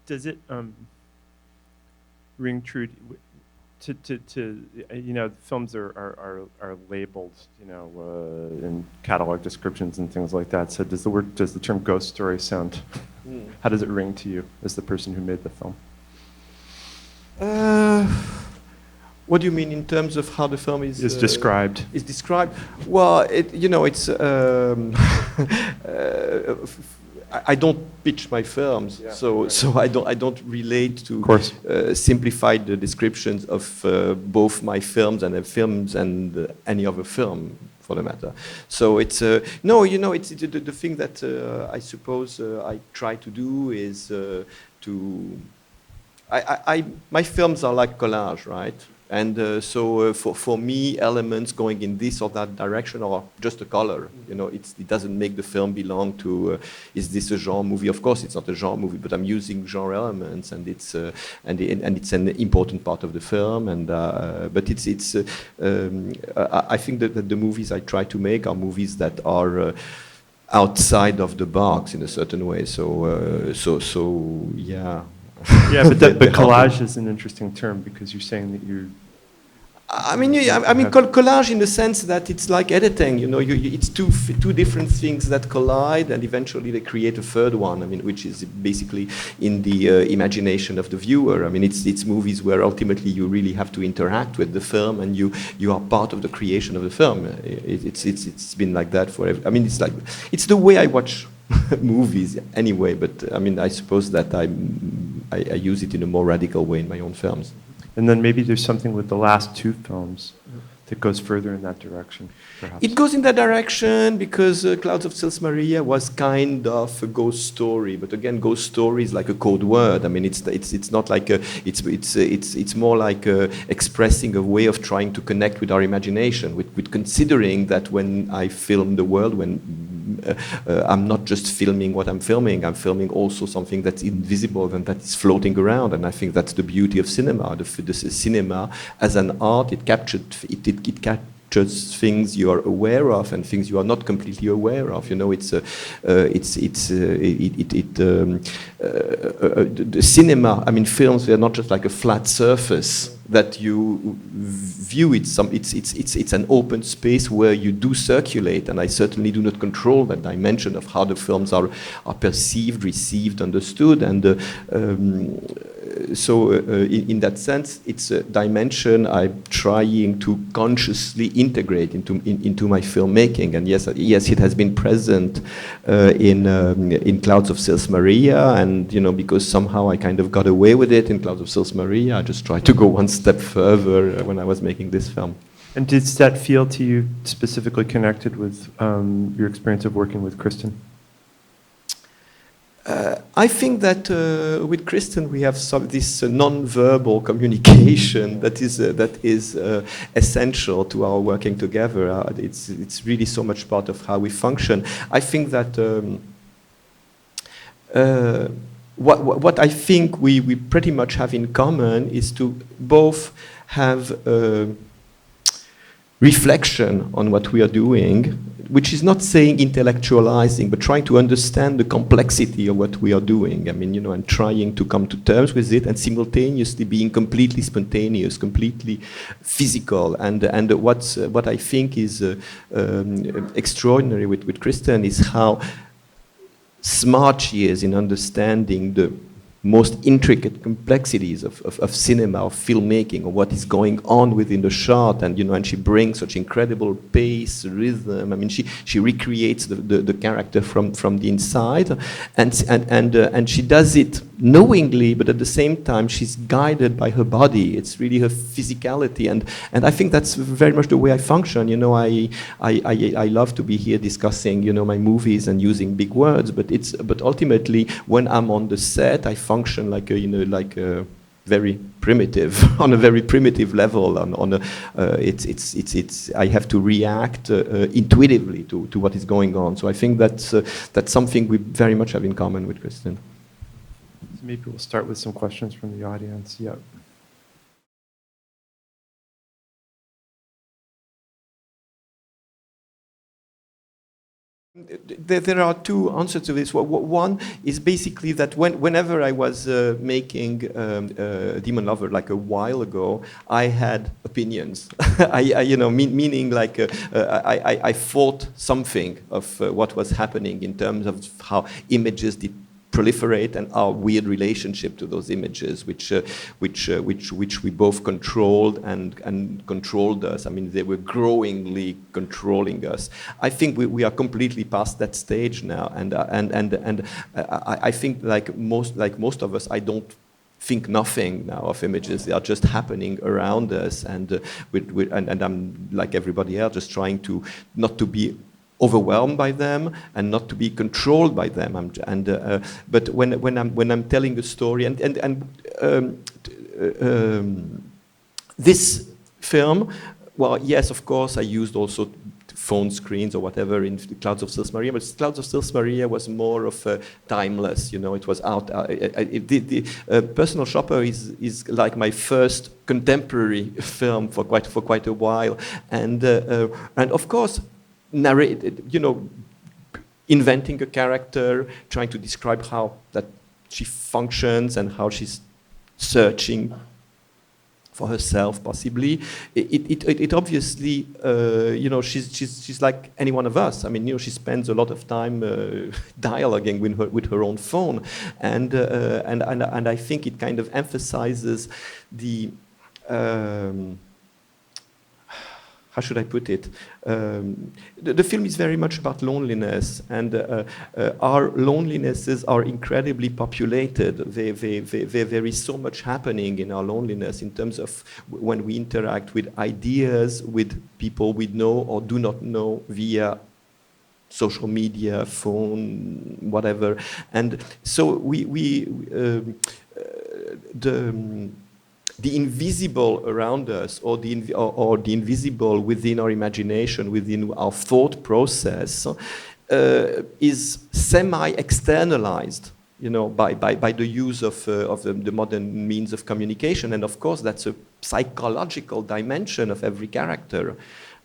does it ring true to you know, films are labeled, you know, in catalog descriptions and things like that. So does the term ghost story sound? How does it ring to you as the person who made the film? What do you mean in terms of how the film is described? Is described. Well, you know, it's. I don't pitch my films, Yeah, so right. so I don't relate to simplified descriptions of both my films and any other film for the matter. So it's no, you know, it's the thing that I suppose I try to do is to. My films are like collage, right? And so for me, elements going in this or that direction are just a color. You know, it doesn't make the film belong to. Is this a genre movie? Of course, it's not a genre movie, but I'm using genre elements, and it's and it's an important part of the film. And but I think that the movies I try to make are movies that are. Outside of the box in a certain way. So yeah. Yeah, but collage is an interesting term because you're saying that you're. I mean, collage in the sense that it's like editing. You know, it's two different things that collide, and eventually they create a third one. I mean, which is basically in the imagination of the viewer. I mean, it's movies where ultimately you really have to interact with the film, and you are part of the creation of the film. It's been like that forever. I mean, it's the way I watch movies anyway. But I mean, I suppose that I use it in a more radical way in my own films. And then maybe there's something with the last two films that goes further in that direction, perhaps. It goes in that direction because Clouds of Sils Maria was kind of a ghost story, but again, ghost story is like a code word. I mean, it's not like it's more like expressing a way of trying to connect with our imagination, with considering that when I film the world, when I'm not just filming what I'm filming also something that's invisible and that is floating around. And I think that's the beauty of cinema. The cinema as an art, it captures things you are aware of and things you are not completely aware of. You know, the cinema. I mean, films, they're not just like a flat surface that you view. It's an open space where you do circulate, and I certainly do not control that dimension of how the films are perceived, received, understood, and so in that sense, it's a dimension I'm trying to consciously integrate into my filmmaking. And yes, it has been present in Clouds of Sils Maria, and you know, because somehow I kind of got away with it in Clouds of Sils Maria, I just tried to go one step further when I was making this film. And does that feel to you specifically connected with your experience of working with Kristen? I think that with Kristen we have this non-verbal communication that is essential to our working together. It's really so much part of how we function. I think that what I think we pretty much have in common is to both have reflection on what we are doing, which is not saying intellectualizing, but trying to understand the complexity of what we are doing. I mean, you know, and trying to come to terms with it, and simultaneously being completely spontaneous, completely physical. And what I think is extraordinary with Kristen is how smart she is in understanding the most intricate complexities of cinema, of filmmaking, of what is going on within the shot, and you know, and she brings such incredible pace, rhythm. I mean, she recreates the character from the inside, and she does it knowingly, but at the same time she's guided by her body. It's really her physicality, and I think that's very much the way I function. You know, I love to be here discussing, you know, my movies and using big words, but ultimately when I'm on the set, I function like a very primitive, on a very primitive level. I have to react intuitively to what is going on. So I think that's something we very much have in common with Kristen. Maybe we'll start with some questions from the audience. Yeah. There are two answers to this. One is basically that whenever I was making Demon Lover, like a while ago, I had opinions. Meaning like I thought something of what was happening in terms of how images did proliferate and our weird relationship to those images, which we both controlled and controlled us. I mean, they were growingly controlling us. I think we are completely past that stage now, and I think like most of us, I don't think nothing now of images. They are just happening around us, and I'm like everybody else, just trying to not to be overwhelmed by them and not to be controlled by them. But when I'm telling a story this film, well, yes, of course, I used also phone screens or whatever in the Clouds of Sils Maria, but Clouds of Sils Maria was more of a timeless, it was out. Personal Shopper is like my first contemporary film for quite a while, and of course, narrated, inventing a character, trying to describe how that she functions and how she's searching for herself, possibly. It obviously, she's like any one of us. I mean, she spends a lot of time dialoguing with her own phone, and I think it kind of emphasizes the. How should I put it? The film is very much about loneliness, and our lonelinesses are incredibly populated. There is so much happening in our loneliness in terms of when we interact with ideas, with people we know or do not know via social media, phone, whatever. And so the invisible around us, or the invisible within our imagination, within our thought process, is semi-externalized, by the use of the modern means of communication. And of course, that's a psychological dimension of every character.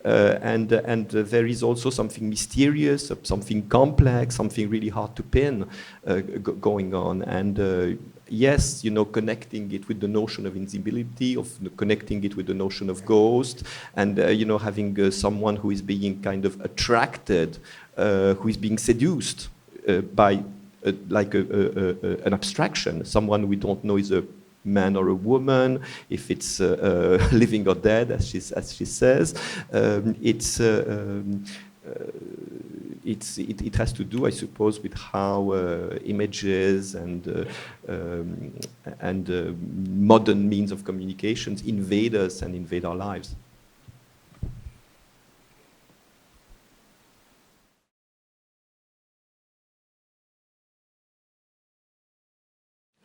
And there is also something mysterious, something complex, something really hard to pin going on. And yes, connecting it with the notion of invisibility, of connecting it with the notion of ghost, and having someone who is being kind of attracted, who is being seduced by like an abstraction, someone we don't know is a man or a woman, if it's living or dead, as she says. It has to do, I suppose, with how images and modern means of communications invade us and invade our lives.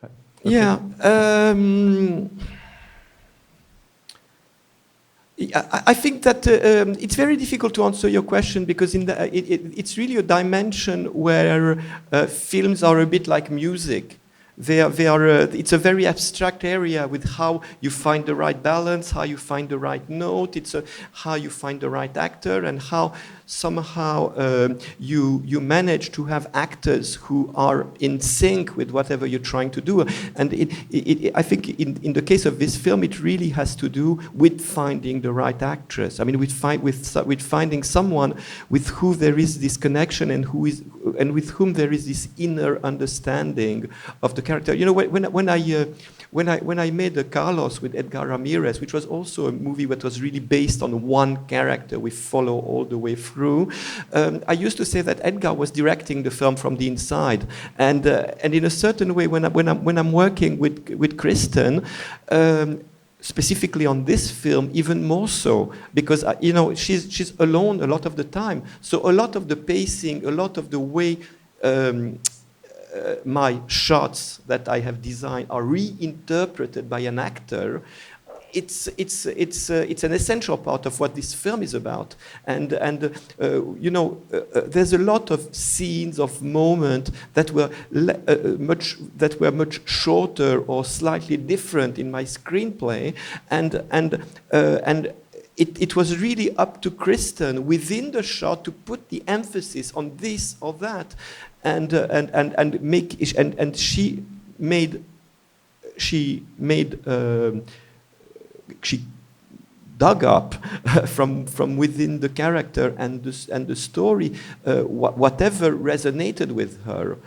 Okay. Yeah. I think that it's very difficult to answer your question, because it's really a dimension where films are a bit like music. It's a very abstract area with how you find the right balance, how you find the right note, how you find the right actor, and how somehow you manage to have actors who are in sync with whatever you're trying to do. And I think in the case of this film, it really has to do with finding the right actress. I mean, with finding someone with who there is this connection and with whom there is this inner understanding of the character. When I made Carlos with Edgar Ramirez, which was also a movie that was really based on one character we follow all the way through, I used to say that Edgar was directing the film from the inside, and in a certain way, when I'm working with Kristen. Specifically on this film, even more so, because she's alone a lot of the time. So a lot of the pacing, a lot of the way my shots that I have designed are reinterpreted by an actor. It's an essential part of what this film is about, and there's a lot of scenes, of moments that were much shorter or slightly different in my screenplay, and it was really up to Kristen within the shot to put the emphasis on this or that, and she dug up from within the character and the story whatever resonated with her.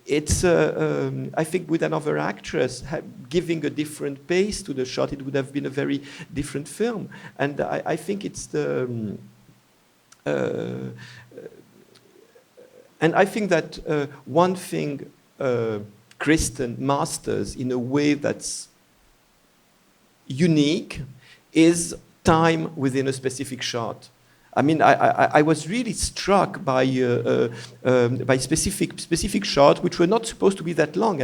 It's I think with another actress giving a different pace to the shot, it would have been a very different film. And I think it's the and I think that one thing Kristen masters in a way that's unique is time within a specific shot. I mean, I was really struck by specific shots which were not supposed to be that long,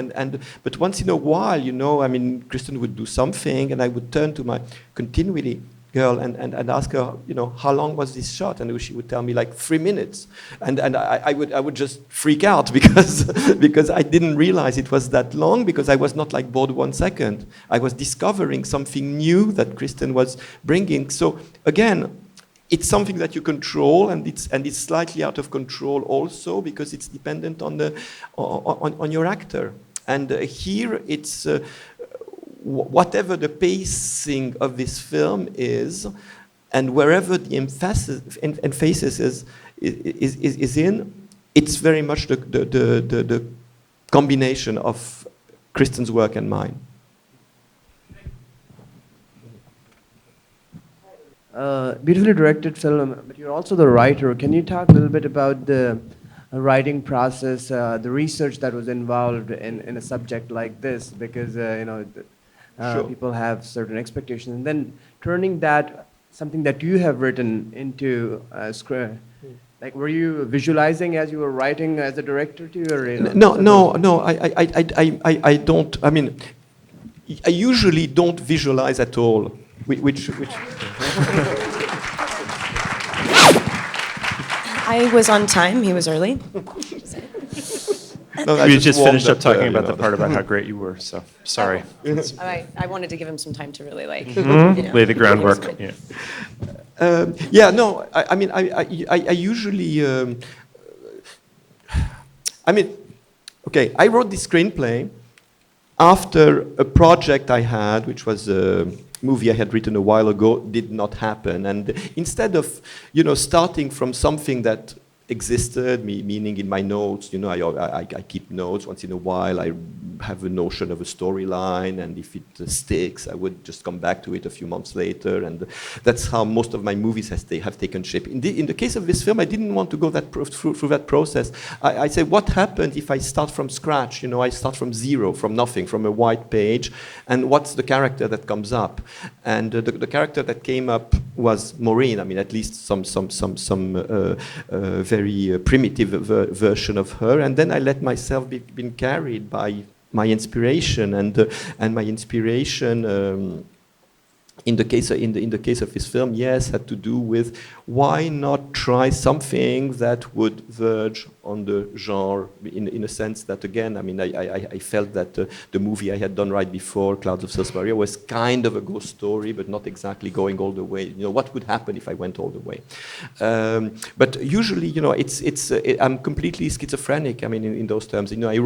but once in a while, you know, I mean, Kristen would do something, and I would turn to my continuity girl and ask her, you know, how long was this shot, and she would tell me like 3 minutes, and I would just freak out because because I didn't realize it was that long, because I was not like bored 1 second. I was discovering something new that Kristen was bringing. So again, it's something that you control, and it's slightly out of control also because it's dependent on the on your actor. And here it's whatever the pacing of this film is, and wherever the emphasis is in, it's very much the combination of Kristen's work and mine. Beautifully directed film, but you're also the writer. Can you talk a little bit about the writing process, the research that was involved in a subject like this? Because you know, Sure. people have certain expectations, and then turning that something that you have written into a script. Like, were you visualizing as you were writing as a director too, or you know, no. I don't. I mean, I usually don't visualize at all. Which I was on time. He was early. No, We just finished up talking about you know. the part about how great you were, so sorry. I wanted to give him some time to really like Lay the groundwork. Yeah. Yeah, no. I mean, I usually. I mean, okay. I wrote this screenplay after a project I had, which was a movie I had written a while ago, did not happen. And instead of, you know, starting from something that existed, meaning in my notes, you know, I keep notes. Once in a while, I have a notion of a storyline, and if it sticks, I would just come back to it a few months later, and that's how most of my movies have taken shape. In the case of this film, I didn't want to go through that process. I said, what happens if I start from scratch? You know, I start from zero, from nothing, from a white page, and what's the character that comes up? And the character that came up was Maureen. I mean, at least some very primitive version of her, and then I let myself be carried by my inspiration, and my inspiration in the case of this film, yes, had to do with why not try something that would verge on the genre, in a sense that, again, I mean, I felt that the movie I had done right before, Clouds of Sils Maria, was kind of a ghost story, but not exactly going all the way. You know, what would happen if I went all the way? But usually, you know, I'm completely schizophrenic. I mean, in those terms, you know, I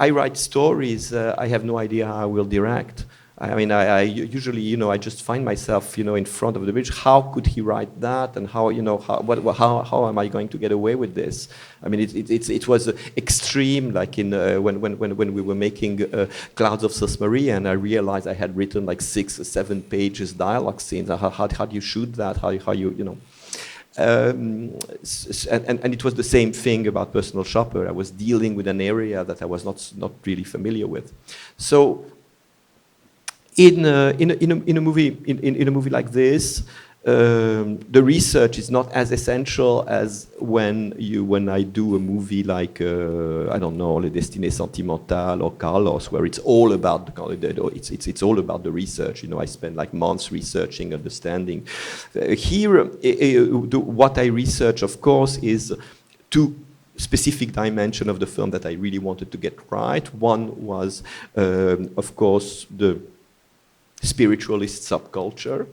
write stories. I have no idea how I will direct. I mean, I usually, you know, I just find myself, you know, in front of the bridge. How could he write that? And how, you know, how am I going to get away with this? I mean, it was extreme, like in when we were making Clouds of Sils Maria, and I realized I had written like 6 or 7 pages dialogue scenes. How do you shoot that? How you know? And it was the same thing about Personal Shopper. I was dealing with an area that I was not really familiar with. So in a movie like this, the research is not as essential as when I do a movie like I don't know, Le Destiné Sentimental or Carlos, where it's all about it's all about the research. You know, I spend like months researching, understanding. Here, what I research, of course, is 2 specific dimension of the film that I really wanted to get right. One was, of course, the spiritualist subculture,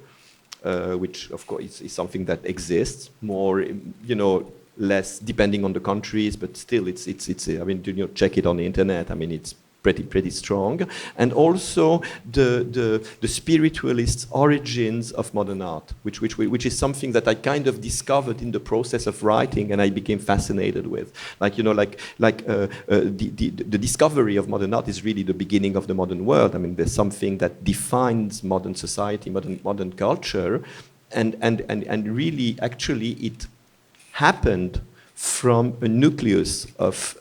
which of course is something that exists more, less depending on the countries, but still it's I mean, check it on the internet. I mean, it's pretty strong. And also the spiritualist origins of modern art, which is something that I kind of discovered in the process of writing, and I became fascinated with. The discovery of modern art is really the beginning of the modern world. I mean, there's something that defines modern society, modern culture, and really, actually, it happened from a nucleus of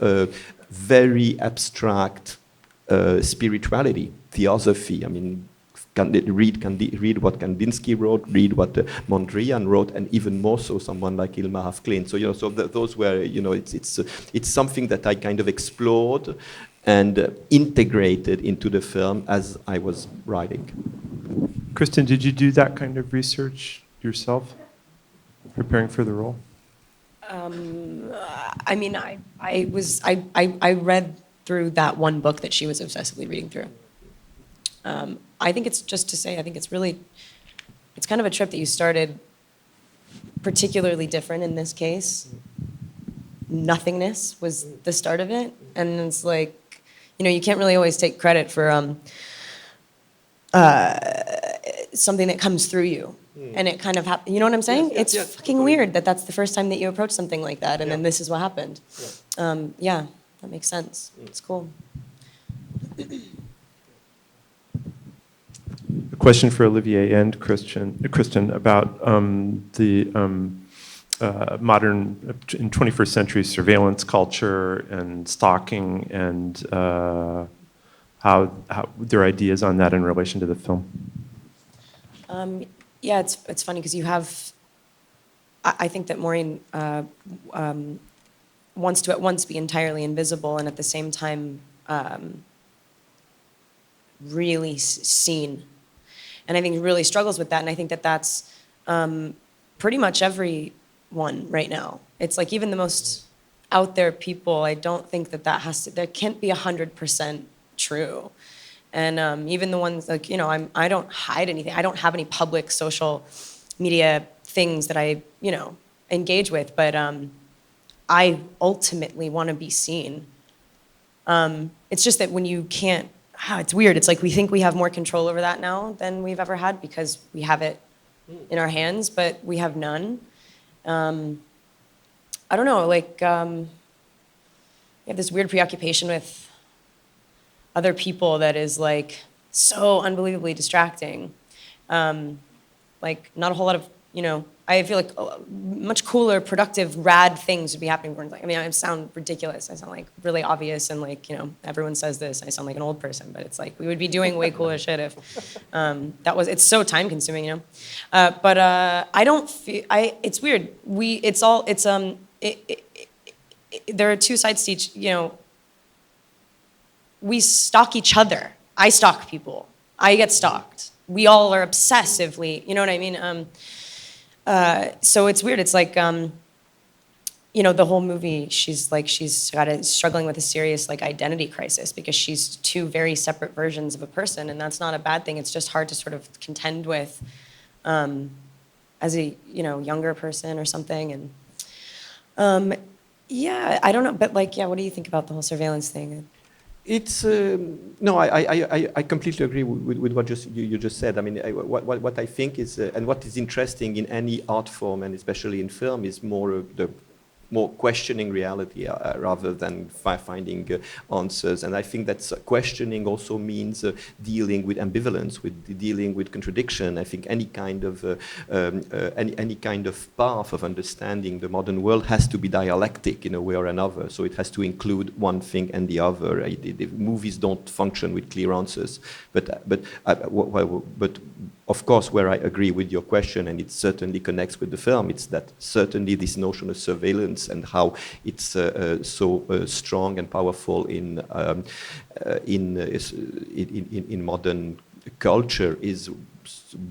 very abstract spirituality, theosophy. I mean, read what Kandinsky wrote, read what Mondrian wrote, and even more so someone like Ilma Hafklin. So those were it's something that I kind of explored and integrated into the film as I was writing. Kristen, did you do that kind of research yourself, preparing for the role? I mean, I read through that one book that she was obsessively reading through. I think it's just to say, I think it's kind of a trip that you started particularly different in this case. Nothingness was the start of it. And it's like, you can't really always take credit for something that comes through you. And it kind of you know what I'm saying? It's fucking totally weird that that's the first time that you approach something like that, and then this is what happened. Yeah, that makes sense. It's cool. A question for Olivier and Kristen about the modern in 21st century surveillance culture and stalking, and how their ideas on that in relation to the film. Yeah, it's funny because you have. I think that Maureen wants to at once be entirely invisible and at the same time really seen, and I think really struggles with that. And I think that that's pretty much everyone right now. It's like even the most out there people. I don't think that has to. There can't be 100% true. And even the ones like, I don't hide anything. I don't have any public social media things that I, engage with, but I ultimately want to be seen. It's just that when you can't, it's weird. It's like we think we have more control over that now than we've ever had because we have it in our hands, but we have none. I don't know, like, you have this weird preoccupation with other people that is like so unbelievably distracting. Like not a whole lot of, I feel like much cooler, productive, rad things would be happening. I mean, I sound ridiculous. I sound like really obvious and like, everyone says this. I sound like an old person, but it's like we would be doing way cooler shit if it's so time consuming, But I don't feel, it's weird. There are two sides to each, we stalk each other. I stalk people. I get stalked. We all are obsessively, you know what I mean? So it's weird. It's like, the whole movie, she's struggling with a serious identity crisis because she's two very separate versions of a person, and that's not a bad thing. It's just hard to sort of contend with as a younger person or something. And yeah, I don't know, but what do you think about the whole surveillance thing? It's no, I completely agree with what you just said. I mean, what I think is, and what is interesting in any art form, and especially in film, is more questioning reality rather than finding answers. And I think that questioning also means dealing with ambivalence, dealing with contradiction. I think any kind of path of understanding the modern world has to be dialectic in a way or another. So it has to include one thing and the other. The movies don't function with clear answers. But of course, where I agree with your question, and it certainly connects with the film, it's that certainly this notion of surveillance and how it's so strong and powerful in modern culture is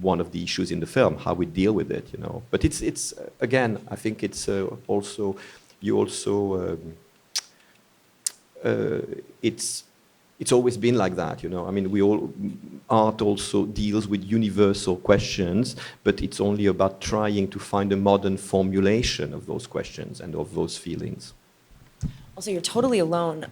one of the issues in the film, how we deal with it, But it's again, I think it's it's it's always been like that, you know. I mean, art also deals with universal questions, but it's only about trying to find a modern formulation of those questions and of those feelings. Also, you're totally alone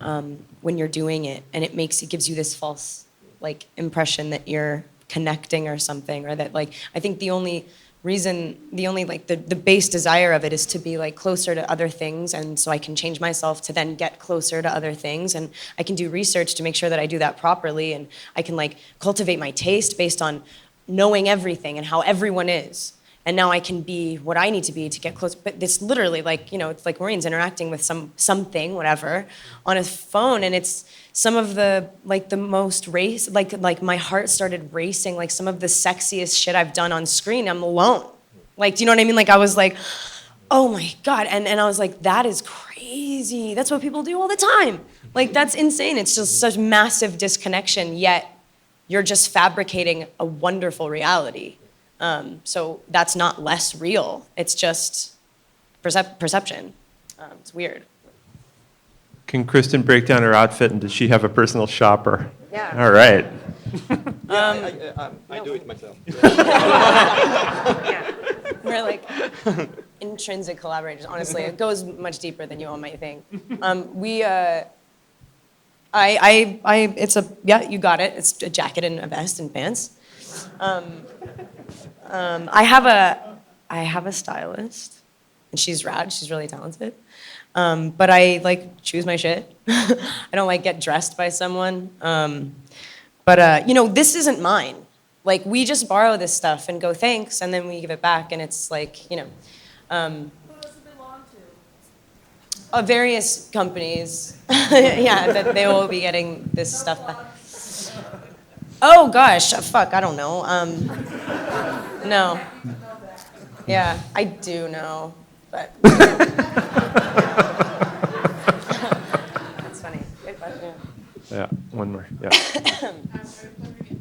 when you're doing it, and it gives you this false like impression that you're connecting or something, or that like I think the only base desire of it is to be like closer to other things, and so I can change myself to then get closer to other things, and I can do research to make sure that I do that properly, and I can like cultivate my taste based on knowing everything and how everyone is. And now I can be what I need to be to get close. But it's literally like, you know, it's like Maureen's interacting with something, whatever, on a phone. And it's some of the, like the most like my heart started racing, like some of the sexiest shit I've done on screen, I'm alone. Like, do you know what I mean? Like I was like, oh my God. And I was like, that is crazy. That's what people do all the time. Like that's insane. It's just such massive disconnection, yet you're just fabricating a wonderful reality. So that's not less real. It's just perception. It's weird. Can Kristen break down her outfit, and does she have a personal shopper? Yeah. All right. I do it myself. Yeah. We're like intrinsic collaborators. Honestly, it goes much deeper than you all might think. You got it. It's a jacket and a vest and pants. I have a stylist, and she's rad. She's really talented. But I like choose my shit. I don't like get dressed by someone. You know, this isn't mine. Like we just borrow this stuff and go thanks, and then we give it back, and it's like, you know. Who does it belong to? Various companies. Yeah, that they will be getting this stuff back. Oh gosh, fuck, I don't know. No. Yeah, I do know, but. That's funny. Good question. Yeah, one more. Yeah.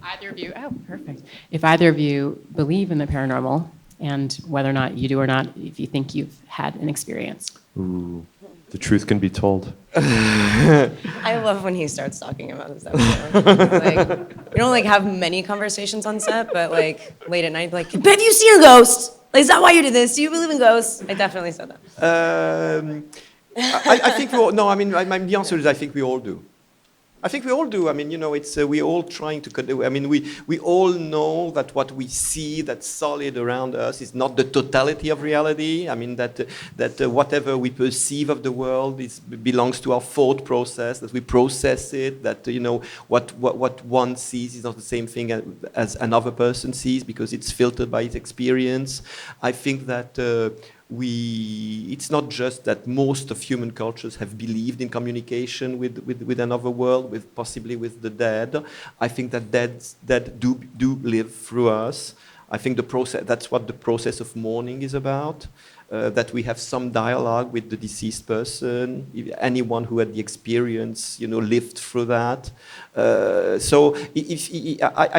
Either of you, oh, perfect. If either of you believe in the paranormal, and whether or not you do or not, if you think you've had an experience. Ooh, the truth can be told. I love when he starts talking about this stuff. Like, we don't like have many conversations on set, but like late at night, like, have you seen a ghost? Like, is that why you did this? Do you believe in ghosts? I definitely said that. I think we all, no, I mean, the answer is I think we all do. I think we all do. I mean, you know, it's we're all trying to. I mean, we all know that what we see that's solid around us is not the totality of reality. I mean, that whatever we perceive of the world belongs to our thought process. That we process it. That you know what one sees is not the same thing as another person sees because it's filtered by its experience. I think that. It's not just that most of human cultures have believed in communication with another world, possibly with the dead. I think that dead do live through us. I think that's what the process of mourning is about. That we have some dialogue with the deceased person. Anyone who had the experience, you know, lived through that. I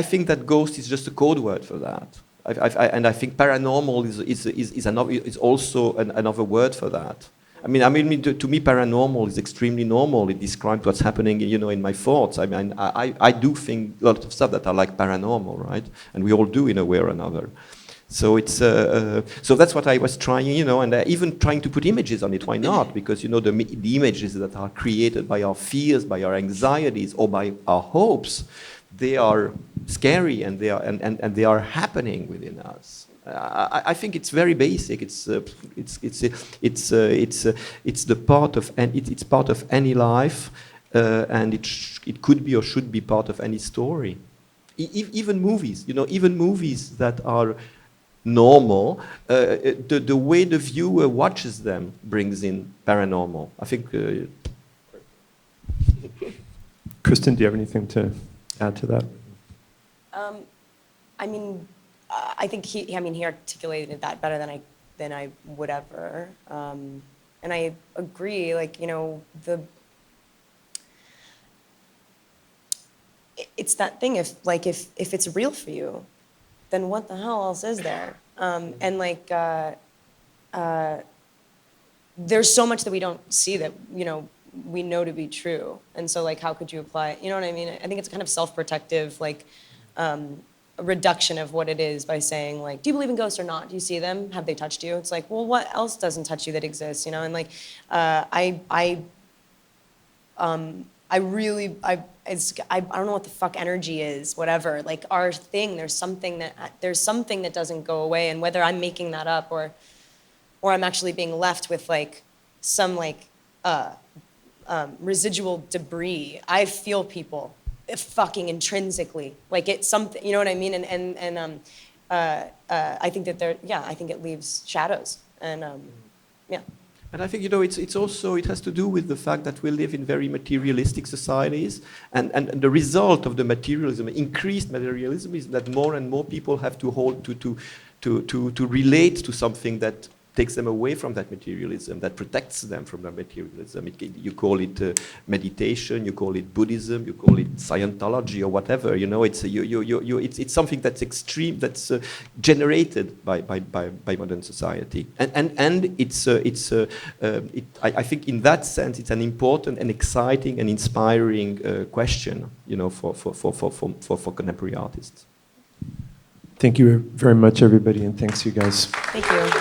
think that ghost is just a code word for that. And I think paranormal is also another word for that. I mean, to me, paranormal is extremely normal. It describes what's happening, you know, in my thoughts. I mean, I do think a lot of stuff that are like paranormal, right? And we all do in a way or another. So it's so that's what I was trying, you know, and even trying to put images on it. Why not? Because you know the images that are created by our fears, by our anxieties, or by our hopes, they are scary and they are happening within us. I think it's very basic. It's part of any life, and it could be or should be part of any story. Even movies, you know, even movies that are normal, the way the viewer watches them brings in paranormal. I think. Kristen, do you have anything to add to that? I mean, I think he articulated that better than I would ever. And I agree, like, you know, it's that thing, if it's real for you, then what the hell else is there? And like, there's so much that we don't see that, you know, we know to be true. And so like, how could you apply it? You know what I mean? I think it's kind of self-protective, like a reduction of what it is by saying like, do you believe in ghosts or not? Do you see them? Have they touched you? It's like, well, what else doesn't touch you that exists? You know, and like, I don't know what the fuck energy is, whatever. Like our thing, there's something that doesn't go away, and whether I'm making that up or I'm actually being left with like some like residual debris. I feel people fucking intrinsically, like it's something. You know what I mean? And I think that I think it leaves shadows, and yeah. And I think, you know, it's also, it has to do with the fact that we live in very materialistic societies, and the result of the materialism, increased materialism, is that more and more people have to hold to relate to something that takes them away from that materialism, that protects them from that materialism. You call it meditation, you call it Buddhism, you call it Scientology or whatever. You know, it's something that's extreme, that's generated by modern society, and I think in that sense it's an important and exciting and inspiring question, you know, for contemporary artists. Thank you very much, everybody, and thanks you guys. Thank you.